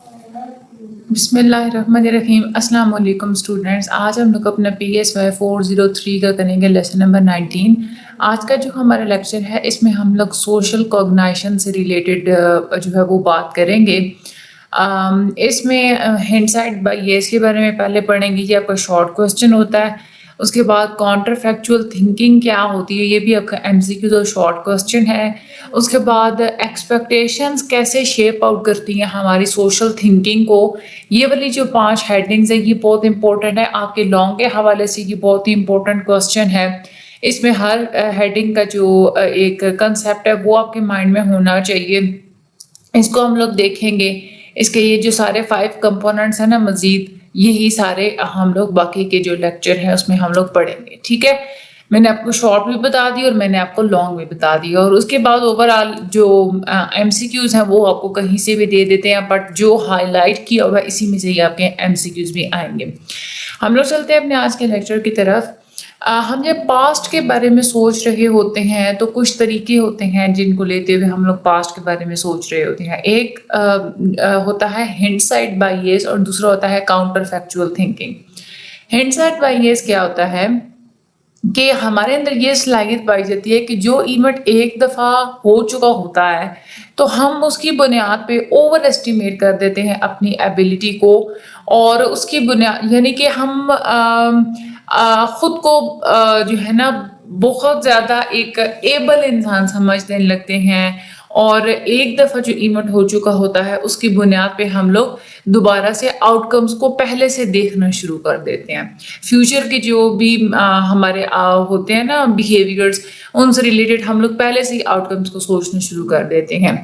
بسم اللہ الرحمن الرحیم. السلام علیکم اسٹوڈنٹس. آج ہم لوگ اپنا PSY 403 کا کریں گے لیسن نمبر 19. آج کا جو ہمارا لیکچر ہے اس میں ہم لوگ سوشل کوگنائشن سے ریلیٹڈ جو ہے وہ بات کریں گے. اس میں ہینڈ سائڈ بائیس کے بارے میں پہلے پڑھیں گے. یہ آپ کا شارٹ کوسچن ہوتا ہے. اس کے بعد کاؤنٹر فیکچوئل تھنکنگ کیا ہوتی ہے, یہ بھی آپ کا MCQ تو شارٹ کوسچن ہے. اس کے بعد ایکسپیکٹیشنز کیسے شیپ آؤٹ کرتی ہیں ہماری سوشل تھنکنگ کو. یہ والی جو 5 ہیڈنگز ہیں یہ بہت امپورٹنٹ ہے. آپ کے لانگ کے حوالے سے یہ بہت ہی امپورٹنٹ کوسچن ہے. اس میں ہر ہیڈنگ کا جو ایک کنسیپٹ ہے وہ آپ کے مائنڈ میں ہونا چاہیے. اس کو ہم لوگ دیکھیں گے. اس کے یہ جو سارے 5 کمپوننٹس ہیں نا, مزید یہی سارے ہم لوگ باقی کے جو لیکچر ہیں اس میں ہم لوگ پڑھیں گے. ٹھیک ہے, میں نے آپ کو شارٹ بھی بتا دی اور میں نے آپ کو لانگ بھی بتا دی, اور اس کے بعد اوور آل جو MCQs ہیں وہ آپ کو کہیں سے بھی دے دیتے ہیں, بٹ جو ہائی لائٹ کیا ہوا ہے اسی میں سے ہی آپ کے MCQs بھی آئیں گے. ہم لوگ چلتے ہیں اپنے آج کے لیکچر کی طرف. ہم جب پاسٹ کے بارے میں سوچ رہے ہوتے ہیں تو کچھ طریقے ہوتے ہیں جن کو لیتے ہوئے ہم لوگ پاسٹ کے بارے میں سوچ رہے ہوتے ہیں. ایک ہوتا ہے ہنڈ سائٹ بائیس اور دوسرا ہوتا ہے کاؤنٹر فیکچوئل تھنکنگ. ہنڈ سائٹ بائیس کیا ہوتا ہے کہ ہمارے اندر یہ صلاحیت پائی جاتی ہے کہ جو ایونٹ ایک دفعہ ہو چکا ہوتا ہے تو ہم اس کی بنیاد پہ اوور ایسٹیمیٹ کر دیتے ہیں اپنی ایبیلٹی کو, اور اس کی بنیاد یعنی کہ ہم خود کو جو ہے نا بہت زیادہ ایک ایبل انسان سمجھنے لگتے ہیں, اور ایک دفعہ جو ایونٹ ہو چکا ہوتا ہے اس کی بنیاد پہ ہم لوگ دوبارہ سے آؤٹ کمز کو پہلے سے دیکھنا شروع کر دیتے ہیں. فیوچر کے جو بھی ہمارے ہوتے ہیں نا بیہیویئرز, ان سے ریلیٹڈ ہم لوگ پہلے سے ہی آؤٹ کمز کو سوچنا شروع کر دیتے ہیں.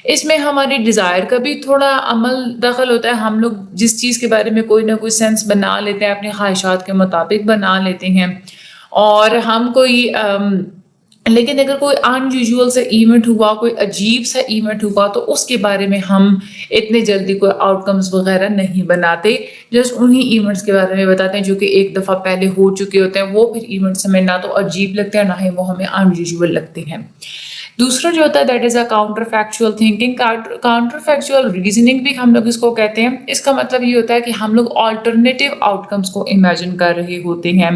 اس میں ہماری ڈیزائر کا بھی تھوڑا عمل دخل ہوتا ہے. ہم لوگ جس چیز کے بارے میں کوئی نہ کوئی سینس بنا لیتے ہیں, اپنی خواہشات کے مطابق بنا لیتے ہیں, اور ہم کوئی لیکن اگر کوئی ان یوزول سا ایونٹ ہوا, کوئی عجیب سا ایونٹ ہوا, تو اس کے بارے میں ہم اتنے جلدی کوئی آؤٹ کمز وغیرہ نہیں بناتے. جسٹ انہی ایونٹس کے بارے میں بتاتے ہیں جو کہ ایک دفعہ پہلے ہو چکے ہوتے ہیں. وہ پھر ایونٹس ہمیں نہ تو عجیب لگتے ہیں نہ ہی وہ ہمیں ان یوزول لگتے ہیں. دوسرا جو ہوتا ہے that is a counter factual thinking. Counter factual reasoning بھی ہم لوگ اس کو کہتے ہیں. اس کا مطلب یہ ہوتا ہے کہ ہم لوگ آلٹرنیٹیو آؤٹ کمز کو امیجن کر رہے ہوتے ہیں.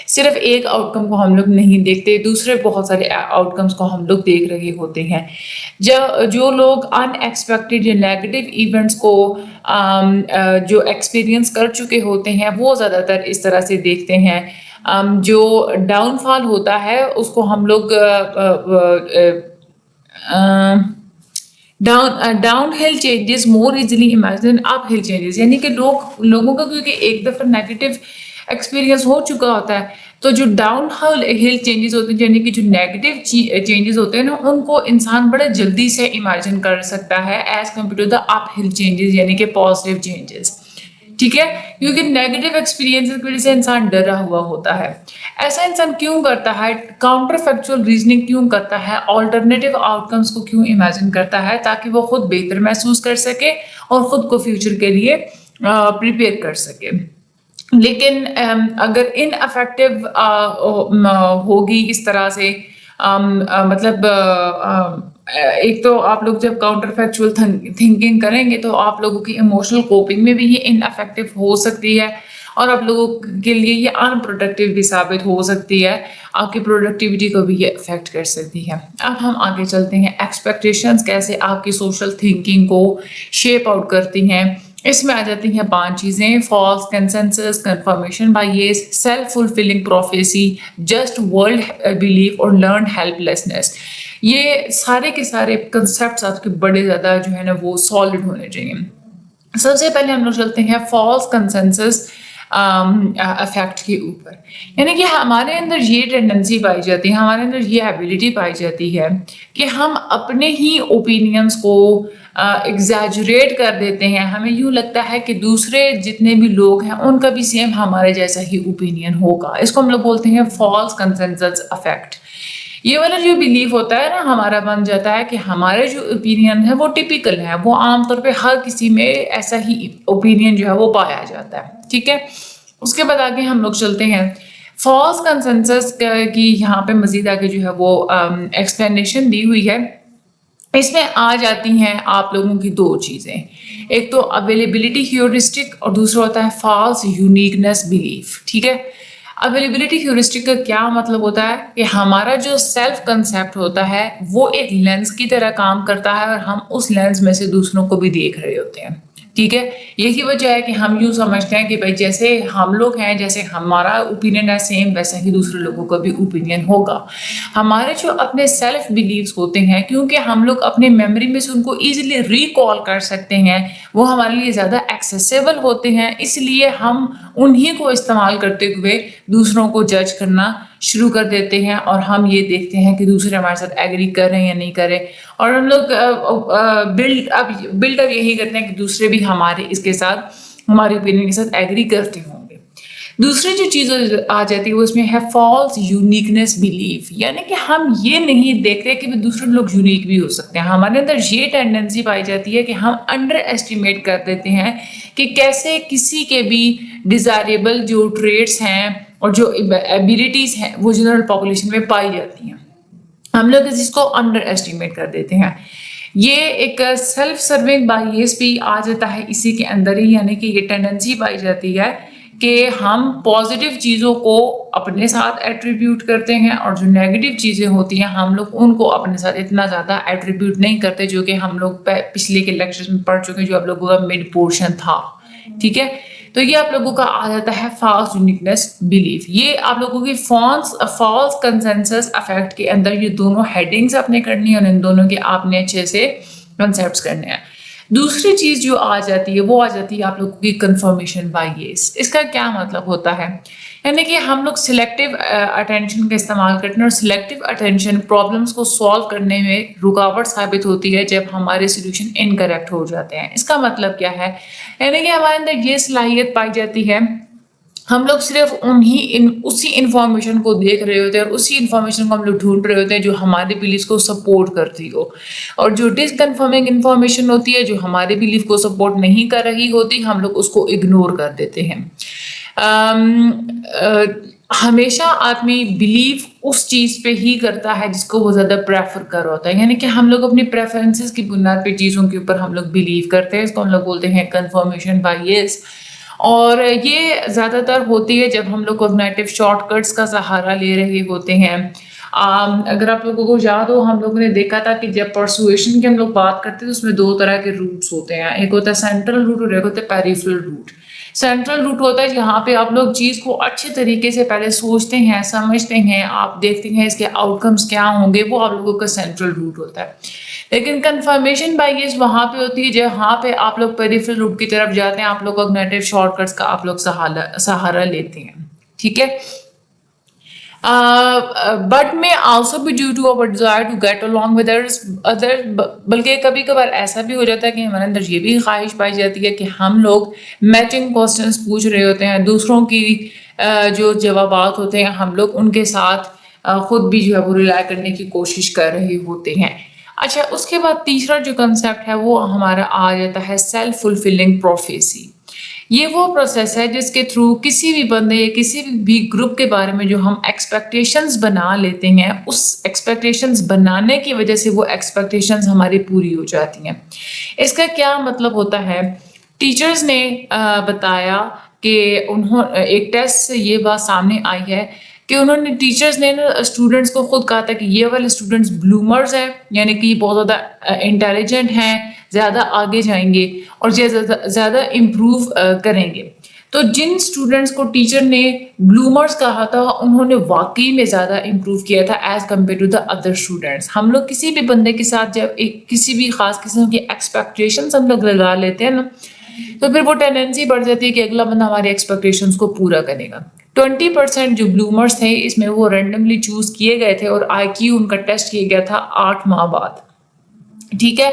صرف ایک آؤٹ کم کو ہم لوگ نہیں دیکھتے, دوسرے بہت سارے آؤٹ کمز کو ہم لوگ دیکھ رہے ہوتے ہیں. جو لوگ ان ایکسپیکٹڈ یا نیگیٹو ایونٹس کو جو ایکسپیرینس کر چکے ہوتے ہیں وہ زیادہ تر اس طرح سے دیکھتے ہیں. جو ڈاؤن فال ہوتا ہے اس کو ہم لوگ ڈاؤن ہل چینجز مور ایزیلی امیجن اپ ہل چینجز, یعنی کہ لوگوں کا کیونکہ ایک دفعہ نیگیٹو ایکسپیرینس ہو چکا ہوتا ہے تو جو ڈاؤن ہل چینجز ہوتے ہیں یعنی کہ جو نیگیٹو چینجز ہوتے ہیں نا, ان کو انسان بڑے جلدی سے امیجن کر سکتا ہے ایز کمپیئر ٹو دا اپ ہل چینجز یعنی کہ پازیٹیو چینجز. ٹھیک ہے, کیونکہ نیگیٹو ایکسپیرینس کی وجہ سے انسان ڈرا ہوا ہوتا ہے. ایسا انسان کیوں کرتا ہے؟ کاؤنٹر فیکچوئل ریزننگ کیوں کرتا ہے؟ آلٹرنیٹیو آؤٹ کمز کو کیوں امیجن کرتا ہے؟ تاکہ وہ خود بہتر محسوس کر سکے اور خود کو فیوچر کے لیے پریپیئر کر سکے. لیکن اگر ان افیکٹو ہوگی اس طرح سے, مطلب ایک تو آپ لوگ جب کاؤنٹر فیکچوئل تھنکنگ کریں گے تو آپ لوگوں کی ایموشنل کوپنگ میں بھی یہ ان افیکٹو ہو سکتی ہے, اور آپ لوگوں کے لیے یہ ان پروڈکٹیو بھی ثابت ہو سکتی ہے. آپ کی پروڈکٹیوٹی کو بھی یہ افیکٹ کر سکتی ہے. اب ہم آگے چلتے ہیں. ایکسپیکٹیشنز کیسے آپ کی سوشل تھنکنگ کو شیپ آؤٹ کرتی ہیں. اس میں آ جاتی ہیں 5 چیزیں: فالس کنسنسس, کنفرمیشن بائیس, self fulfilling prophecy, just world belief اور لرنڈ ہیلپ لیسنس. یہ سارے کے سارے کنسیپٹس آپ کے بڑے زیادہ جو ہے نا وہ سالڈ ہونے چاہیے. سب سے پہلے ہم لوگ چلتے ہیں فالس کنسنسس افیکٹ کے اوپر. یعنی کہ ہمارے اندر یہ ٹینڈنسی پائی جاتی ہے, ہمارے اندر یہ ایبیلٹی پائی جاتی ہے کہ ہم اپنے ہی اوپینینس کو ایگزیجریٹ کر دیتے ہیں. ہمیں یوں لگتا ہے کہ دوسرے جتنے بھی لوگ ہیں ان کا بھی سیم ہمارے جیسا ہی اوپینین ہوگا. اس کو ہم لوگ بولتے ہیں فالس کنسنسس افیکٹ. یہ والا جو بلیف ہوتا ہے نا ہمارا, بن جاتا ہے کہ ہمارے جو اوپینین ہے وہ ٹپیکل ہے, وہ عام طور پہ ہر کسی میں ایسا ہی اوپینین جو ہے وہ پایا جاتا ہے. ٹھیک ہے, اس کے بعد آگے ہم لوگ چلتے ہیں. فالس کنسنسس کی یہاں پہ مزید آگے جو ہے وہ ایکسپلینیشن دی ہوئی ہے. اس میں آ جاتی ہیں آپ لوگوں کی دو چیزیں، ایک تو اویلیبلٹی ہیورسٹک اور دوسرا ہوتا ہے فالس یونیکنیس بلیف. ٹھیک ہے، اویلیبلٹی ہیورسٹک کا کیا مطلب ہوتا ہے کہ ہمارا جو سیلف کنسیپٹ ہوتا ہے وہ ایک لینس کی طرح کام کرتا ہے اور ہم اس لینس میں سے دوسروں کو بھی دیکھ رہے ہوتے ہیں. ٹھیک ہے، یہی وجہ ہے کہ ہم یوں سمجھتے ہیں کہ بھائی جیسے ہم لوگ ہیں، جیسے ہمارا اوپینین ہے سیم، ویسا ہی دوسرے لوگوں کا بھی اوپینین ہوگا. ہمارے جو اپنے سیلف بلیفز ہوتے ہیں، کیونکہ ہم لوگ اپنے میموری میں سے ان کو ایزیلی ریکال کر سکتے ہیں، وہ ہمارے لیے زیادہ ایکسیسیبل ہوتے ہیں، اس لیے ہم انہی کو استعمال کرتے ہوئے دوسروں کو جج کرنا شروع کر دیتے ہیں، اور ہم یہ دیکھتے ہیں کہ دوسرے ہمارے ساتھ ایگری کر رہے ہیں یا نہیں کر رہے، اور ہم لوگ بلڈ اپ یہی کرتے ہیں کہ دوسرے بھی ہمارے اس کے ساتھ، ہمارے اوپینین کے ساتھ ایگری کرتے ہوں گے. دوسری جو چیز آ جاتی ہے وہ اس میں ہے فالس یونیکنیس بلیف، یعنی کہ ہم یہ نہیں دیکھتے کہ دوسرے لوگ یونیک بھی ہو سکتے ہیں. ہمارے اندر یہ ٹینڈنسی پائی جاتی ہے کہ ہم انڈر ایسٹیمیٹ کر دیتے ہیں کہ کیسے کسی کے بھی ڈیزائریبل جو ٹریٹس ہیں اور جو ایبیلٹیز ہیں وہ جنرل پاپولیشن میں پائی جاتی ہیں، ہم لوگ اس کو انڈر ایسٹیمیٹ کر دیتے ہیں. یہ ایک سیلف سرونگ بائیس بھی آ جاتا ہے اسی کے اندر ہی، یعنی کہ یہ ٹینڈنسی پائی جاتی ہے کہ ہم پازیٹیو چیزوں کو اپنے ساتھ ایٹریبیوٹ کرتے ہیں، اور جو نیگیٹو چیزیں ہوتی ہیں ہم لوگ ان کو اپنے ساتھ اتنا زیادہ ایٹریبیوٹ نہیں کرتے، جو کہ ہم لوگ پچھلے کے لیکچرز میں پڑھ چکے، جو آپ لوگوں کا مڈ پورشن تھا. ٹھیک ہے، تو یہ آپ لوگوں کا آ جاتا ہے فالس یونیکنیس بلیف. یہ آپ لوگوں کی فالس کنسنسس افیکٹ کے اندر یہ دونوں ہیڈنگز آپ نے کرنی ہے، اور ان دونوں کے آپ نے اچھے سے کنسیپٹس کرنے ہیں. دوسری چیز جو آ جاتی ہے وہ آ جاتی ہے آپ لوگوں کی کنفرمیشن بائیس. اس کا کیا مطلب ہوتا ہے؟ یعنی کہ ہم لوگ سلیکٹیو اٹینشن کا استعمال کرتے ہیں، اور سلیکٹیو اٹینشن پرابلمس کو سالو کرنے میں رکاوٹ ثابت ہوتی ہے جب ہمارے سولوشن انکریکٹ ہو جاتے ہیں. اس کا مطلب کیا ہے؟ یعنی کہ ہمارے اندر یہ صلاحیت پائی جاتی ہے، ہم لوگ صرف اسی انفارمیشن کو دیکھ رہے ہوتے ہیں، اور اسی انفارمیشن کو ہم لوگ ڈھونڈ رہے ہوتے ہیں جو ہمارے بلیف کو سپورٹ کرتی ہو، اور جو ڈس کنفرمنگ انفارمیشن ہوتی ہے جو ہمارے بلیف کو سپورٹ نہیں کر رہی ہوتی، ہم لوگ اس کو اگنور کر دیتے ہیں. ہمیشہ آدمی بلیف اس چیز پہ ہی کرتا ہے جس کو وہ زیادہ پریفر کر ہوتا ہے، یعنی کہ ہم لوگ اپنی پریفرنسز کی بنیاد پہ چیزوں کے اوپر ہم لوگ بلیو کرتے ہیں. اس کو ہم لوگ بولتے ہیں کنفرمیشن بائیس. اور یہ زیادہ تر ہوتی ہے جب ہم لوگ کوگنیٹو شارٹ کٹس کا سہارا لے رہے ہوتے ہیں. اگر آپ لوگوں کو یاد ہو، ہم لوگوں نے دیکھا تھا کہ جب پرسویشن کی ہم لوگ بات کرتے ہیں تو اس میں دو طرح کے روٹس ہوتے ہیں، ایک ہوتا ہے سینٹرل روٹ اور ایک ہوتا ہے پیریفرل روٹ. سینٹرل روٹ ہوتا ہے جہاں پہ آپ لوگ چیز کو اچھے طریقے سے پہلے سوچتے ہیں، سمجھتے ہیں، آپ دیکھتے ہیں اس کے آؤٹ کمس کیا ہوں گے، وہ آپ لوگوں کا سینٹرل روٹ ہوتا ہے. لیکن کنفرمیشن بائیس وہاں پہ ہوتی ہے جہاں پہ آپ لوگ پیریفرل روٹ کی طرف جاتے ہیں، آپ لوگ کوگنیٹو شارٹ کٹس کا آپ لوگ سہارا لیتے ہیں. ٹھیک ہے، but may also be due to our desire to get along with others. بلکہ کبھی کبھار ایسا بھی ہو جاتا ہے کہ ہمارے اندر یہ بھی خواہش پائی جاتی ہے کہ ہم لوگ میچنگ کوسچنس پوچھ رہے ہوتے ہیں، دوسروں کی جو جوابات ہوتے ہیں ہم لوگ ان کے ساتھ خود بھی جو ہے وہ ریلائی کرنے کی کوشش کر رہے ہوتے ہیں. اچھا، اس کے بعد تیسرا جو کنسیپٹ ہے وہ ہمارا آ جاتا ہے سیلف فلفلنگ پروفیسی. یہ وہ پروسیس ہے جس کے تھرو کسی بھی بندے یا کسی بھی گروپ کے بارے میں جو ہم ایکسپیکٹیشنز بنا لیتے ہیں، اس ایکسپیکٹیشنز بنانے کی وجہ سے وہ ایکسپیکٹیشنز ہماری پوری ہو جاتی ہیں. اس کا کیا مطلب ہوتا ہے؟ ٹیچرز نے بتایا کہ ایک ٹیسٹ سے یہ بات سامنے آئی ہے کہ ٹیچرز نے اسٹوڈنٹس کو خود کہا تھا کہ یہ والے اسٹوڈنٹس بلومرز ہیں، یعنی کہ بہت زیادہ انٹیلیجنٹ ہیں، زیادہ آگے جائیں گے اور زیادہ امپروو کریں گے. تو جن اسٹوڈنٹس کو ٹیچر نے بلومرز کہا تھا انہوں نے واقعی میں زیادہ امپروو کیا تھا as compared to the other students. ہم لوگ کسی بھی بندے کے ساتھ جب کسی بھی خاص قسم کی ایکسپیکٹیشنس ہم لوگ لگا لیتے ہیں نا، تو پھر وہ ٹینڈنسی بڑھ جاتی ہے کہ اگلا بندہ ہماری ایکسپیکٹیشنس کو پورا کرے گا. 20% جو بلومرز تھے اس میں وہ رینڈملی چوز کیے گئے تھے، اور آئی کیو ان کا ٹیسٹ کیا گیا تھا 8 ماہ بعد. ٹھیک ہے،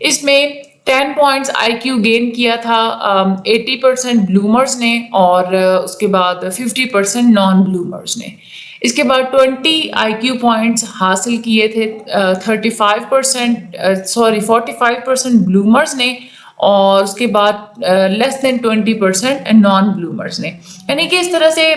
اس میں 10 پوائنٹس آئی کیو گین کیا تھا 80% بلومرز نے، اور اس کے بعد 50% نان بلومرز نے. اس کے بعد 20 آئی کیو پوائنٹس حاصل کیے تھے 45% بلومرز نے، اور اس کے بعد لیس دین 20% نان بلومرز نے. یعنی کہ اس طرح سے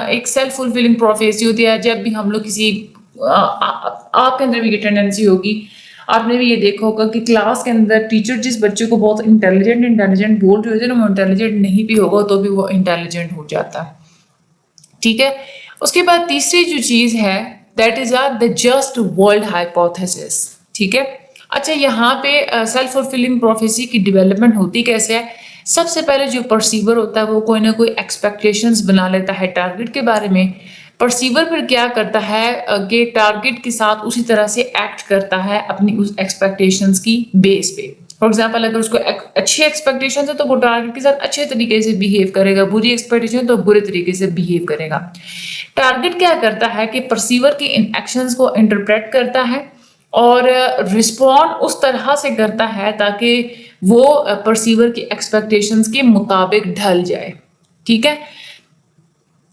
ایک سیلف فلفلنگ پروفیسی ہوتی ہے. جب بھی ہم لوگ کسی آپ کے اندر بھی یہ ٹینڈنسی ہوگی، آپ نے بھی یہ دیکھا ہوگا کہ کلاس کے اندر ٹیچر جس بچے کو بہت انٹیلیجنٹ بول رہے ہوتے ہیں نا، وہ انٹیلیجنٹ نہیں بھی ہوگا تو بھی وہ انٹیلیجنٹ ہو جاتا ہے. ٹھیک ہے. اس کے بعد تیسری جو چیز ہے that is the just world hypothesis. ٹھیک ہے. اچھا، یہاں پہ سیلف فلفلنگ پروفیسی کی ڈیولپمنٹ ہوتی کیسے ہے؟ سب سے پہلے جو پرسیور ہوتا ہے وہ کوئی نہ کوئی ایکسپیکٹیشنز بنا لیتا ہے ٹارگٹ کے بارے میں. پرسیور پھر کیا کرتا ہے کہ ٹارگٹ کے ساتھ اسی طرح سے ایکٹ کرتا ہے اپنی اس ایکسپیکٹیشنز کی بیس پہ. فار ایگزامپل، اگر اس کو اچھی ایکسپیکٹیشن ہے تو وہ ٹارگٹ کے ساتھ اچھے طریقے سے بہیو کرے گا، بری ایکسپیکٹیشن تو برے طریقے سے بہیو کرے گا. ٹارگٹ کیا کرتا ہے کہ پرسیور کی ان ایکشنز کو انٹرپریٹ کرتا ہے اور رسپونڈ اس طرح سے کرتا ہے تاکہ وہ پرسیور کی ایکسپیکٹیشنز کے مطابق ڈھل جائے. ٹھیک ہے.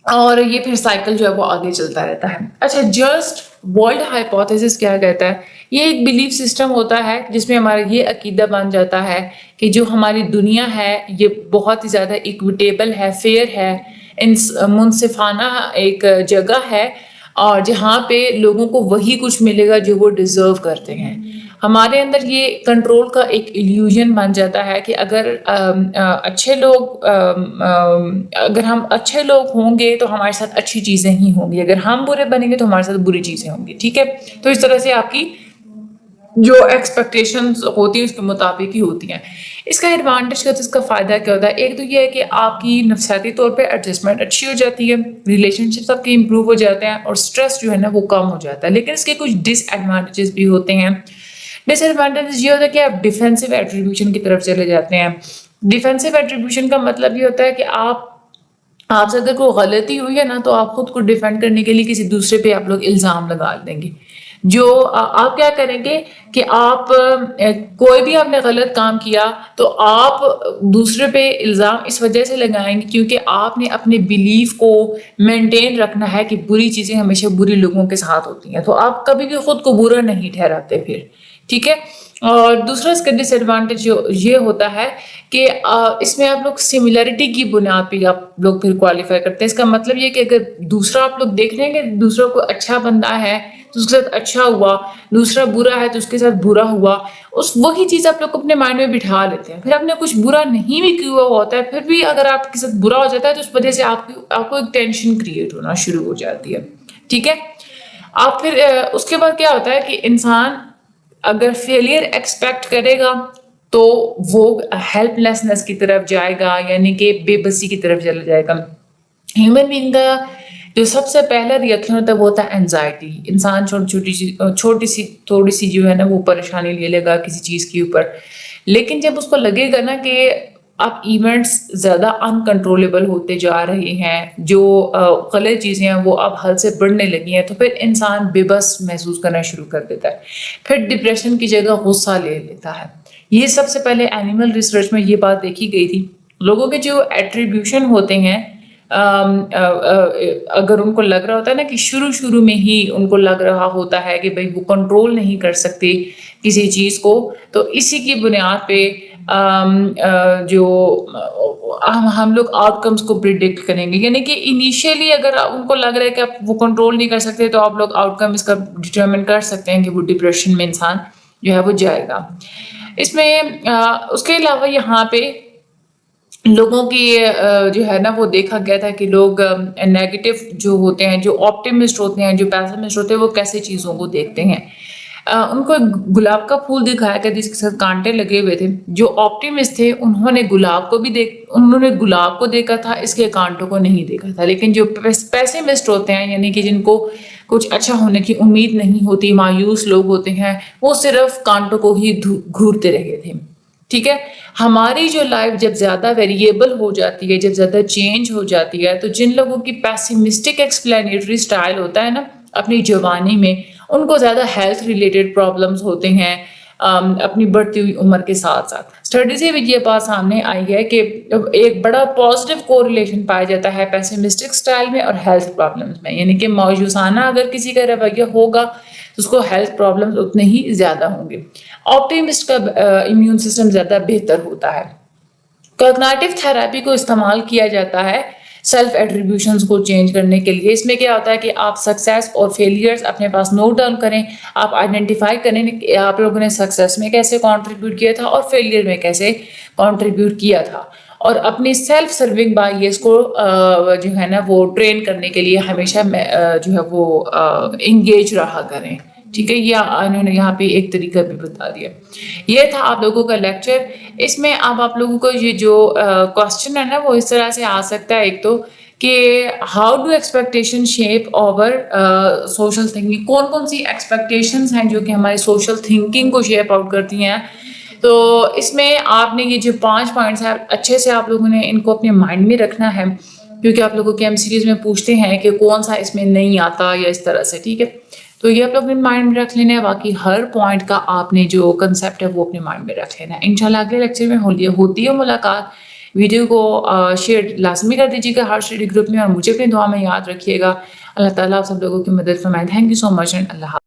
اور یہ پھر سائیکل جو ہے وہ آگے چلتا رہتا ہے. اچھا، جسٹ ورلڈ ہائپوتھیسس کیا کہتا ہے؟ یہ ایک بلیف سسٹم ہوتا ہے جس میں ہمارا یہ عقیدہ بن جاتا ہے کہ جو ہماری دنیا ہے یہ بہت ہی زیادہ ایکویٹیبل ہے، فیئر ہے، منصفانہ ایک جگہ ہے، اور جہاں پہ لوگوں کو وہی کچھ ملے گا جو وہ ڈیزرو کرتے ہیں. ہمارے اندر یہ کنٹرول کا ایک ایلیوژن بن جاتا ہے کہ اگر ہم اچھے لوگ ہوں گے تو ہمارے ساتھ اچھی چیزیں ہی ہوں گی، اگر ہم برے بنیں گے تو ہمارے ساتھ بری چیزیں ہوں گی. ٹھیک ہے. تو اس طرح سے آپ کی جو ایکسپیکٹیشنز ہوتی ہیں اس کے مطابق ہی ہوتی ہیں. اس کا ایڈوانٹیج اس کا فائدہ کیا ہوتا ہے؟ ایک تو یہ ہے کہ آپ کی نفسیاتی طور پہ ایڈجسٹمنٹ اچھی ہو جاتی ہے، ریلیشن شپس آپ کے امپروو ہو جاتے ہیں، اور اسٹریس جو ہے نا وہ کم ہو جاتا ہے. لیکن اس کے کچھ ڈس ایڈوانٹیجز بھی ہوتے ہیں. ڈس ایڈوانٹیج یہ ہوتا ہے کہ آپ ڈیفینسو ایٹریبیوشن کی طرف چلے جاتے ہیں. ڈیفینسو ایٹریبیوشن کا مطلب یہ ہوتا ہے کہ آپ سے اگر کوئی غلطی ہوئی ہے نا تو آپ خود کو ڈیفینڈ کرنے کے لیے کسی دوسرے پہ آپ لوگ الزام لگا دیں گے. جو آپ کیا کریں گے کہ آپ کوئی بھی آپ نے غلط کام کیا تو آپ دوسرے پہ الزام اس وجہ سے لگائیں گے کیونکہ آپ نے اپنے بلیف کو مینٹین رکھنا ہے کہ بری چیزیں ہمیشہ بری لوگوں کے ساتھ ہوتی ہیں، تو آپ کبھی بھی خود کو برا نہیں ٹھہراتے پھر. ٹھیک ہے. اور دوسرا اس کا ڈس ایڈوانٹیج یہ ہوتا ہے کہ اس میں آپ لوگ سملیرٹی کی بنیاد پہ آپ لوگ پھر کوالیفائی کرتے ہیں. اس کا مطلب یہ کہ اگر دوسرا آپ لوگ دیکھ لیں گے دوسرا کو اچھا بندہ ہے تو اس کے ساتھ اچھا ہوا، دوسرا برا ہے تو اس کے ساتھ برا ہوا، وہی چیز آپ لوگ اپنے مائنڈ میں بٹھا لیتے ہیں. پھر آپ نے کچھ برا نہیں بھی کیا ہوا ہوتا ہے پھر بھی اگر آپ کے ساتھ برا ہو جاتا ہے تو اس وجہ سے آپ کو ایک ٹینشن کریٹ ہونا شروع ہو جاتی ہے. ٹھیک ہے. آپ پھر اس کے بعد کیا ہوتا ہے کہ انسان اگر فیلئر ایکسپیکٹ کرے گا تو وہ ہیلپ لیسنس کی طرف جائے گا، یعنی کہ بے بسی کی طرف چلا جائے گا. ہیومن بینگ کا جو سب سے پہلا ریئیکشن ہوتا ہے وہ ہوتا ہے اینزائٹی. انسان تھوڑی سی جو ہے نا وہ پریشانی لے لے گا کسی چیز کے اوپر، لیکن جب اس کو لگے گا نا کہ اب ایونٹس زیادہ انکنٹرولیبل ہوتے جا رہے ہیں، جو غلط چیزیں ہیں وہ اب حد سے بڑھنے لگی ہیں، تو پھر انسان بے بس محسوس کرنا شروع کر دیتا ہے. پھر ڈپریشن کی جگہ غصہ لے لیتا ہے. یہ سب سے پہلے اینیمل ریسرچ میں یہ بات دیکھی گئی تھی. لوگوں کے جو ایٹریبیوشن ہوتے ہیں اگر ان کو لگ رہا ہوتا ہے نا کہ شروع میں ہی ان کو لگ رہا ہوتا ہے کہ بھائی وہ کنٹرول نہیں کر سکتے کسی چیز کو، تو اسی کی بنیاد پہ جو ہم لوگ آؤٹ کمس کو پریڈکٹ کریں گے. یعنی کہ انیشیلی اگر ان کو لگ رہا ہے کہ آپ وہ کنٹرول نہیں کر سکتے تو آپ لوگ آؤٹ کم اس کا ڈٹرمن کر سکتے ہیں کہ وہ ڈپریشن میں انسان جو ہے وہ جائے گا. اس میں اس کے علاوہ یہاں پہ لوگوں کی جو ہے نا وہ دیکھا گیا تھا کہ لوگ نیگیٹو جو ہوتے ہیں، جو آپٹیمسٹ ہوتے ہیں، جو پیسمسٹ ہوتے ہیں، وہ کیسے چیزوں کو دیکھتے ہیں. ان کو گلاب کا پھول دکھایا گیا جس کے ساتھ کانٹے لگے ہوئے تھے. جو آپٹیمسٹ تھے انہوں نے گلاب کو دیکھا تھا، اس کے کانٹوں کو نہیں دیکھا تھا. لیکن جو پیسمسٹ ہوتے ہیں، یعنی کہ جن کو کچھ اچھا ہونے کی امید نہیں ہوتی، مایوس لوگ ہوتے ہیں، وہ صرف کانٹوں کو ہی گھورتے رہے تھے. ٹھیک ہے. ہماری جو لائف جب زیادہ ویریبل ہو جاتی ہے، جب زیادہ چینج ہو جاتی ہے، تو جن لوگوں کی پیسمسٹک ایکسپلینیٹری سٹائل ہوتا ہے نا اپنی جوانی میں، ان کو زیادہ ہیلتھ ریلیٹڈ پرابلمس ہوتے ہیں اپنی بڑھتی ہوئی عمر کے ساتھ ساتھ. اسٹڈی سے بھی یہ بات سامنے آئی ہے کہ ایک بڑا پازیٹیو کوریلیشن پایا جاتا ہے پیسمسٹک سٹائل میں اور ہیلتھ پرابلمس میں. یعنی کہ مایوسانہ اگر کسی کا رویہ ہوگا تو اس کو ہیلتھ پرابلمس اتنے ہی زیادہ ہوں گے. آپٹیمسٹ کا امیون سسٹم زیادہ بہتر ہوتا ہے. کوگنیٹو تھراپی کو استعمال کیا جاتا ہے سیلف ایٹریبیوشنز کو چینج کرنے کے لیے. اس میں کیا ہوتا ہے کہ آپ سکسیس اور فیلئرز اپنے پاس نوٹ ڈاؤن کریں, آپ آئیڈینٹیفائی کریں کہ آپ لوگوں نے سکسیس میں کیسے کنٹریبیوٹ کیا تھا اور فیلئر میں کیسے کنٹریبیوٹ کیا تھا, اور اپنی سیلف سرونگ بائیس کو جو ہے نا وہ ٹرین کرنے کے لیے ہمیشہ جو ہے وہ انگیج رہا کریں. ٹھیک ہے, یہ انہوں نے یہاں پہ ایک طریقہ بھی بتا دیا. یہ تھا آپ لوگوں کا لیکچر. اس میں اب آپ لوگوں کو یہ جو کوشچن ہے نا وہ اس طرح سے آ سکتا ہے. ایک تو کہ how do expectation shape over social thinking, کون کون سی ایکسپیکٹیشنز ہیں جو کہ ہماری سوشل تھنکنگ کو شیپ آؤٹ کرتی ہیں. تو اس میں آپ نے یہ جو 5 پوائنٹس ہیں اچھے سے آپ لوگوں نے ان کو اپنے مائنڈ میں رکھنا ہے, کیونکہ آپ لوگوں کے ایم سیریز میں پوچھتے ہیں کہ کون سا اس میں نہیں آتا یا اس طرح سے. ٹھیک ہے, تو یہ آپ لوگ اپنے مائنڈ میں رکھ لینا ہے. باقی ہر پوائنٹ کا آپ نے جو کنسیپٹ ہے وہ اپنے مائنڈ میں رکھ لینا ہے. انشاءاللہ اگلے لیکچر میں ہوتی ہے ملاقات. ویڈیو کو شیئر لازمی کر دیجیے گا ہر اسٹڈی گروپ میں, اور مجھے اپنی دعا میں یاد رکھیے گا. اللہ تعالیٰ آپ سب لوگوں کی مدد فرمائے. Thank you so much and اللہ حافظ.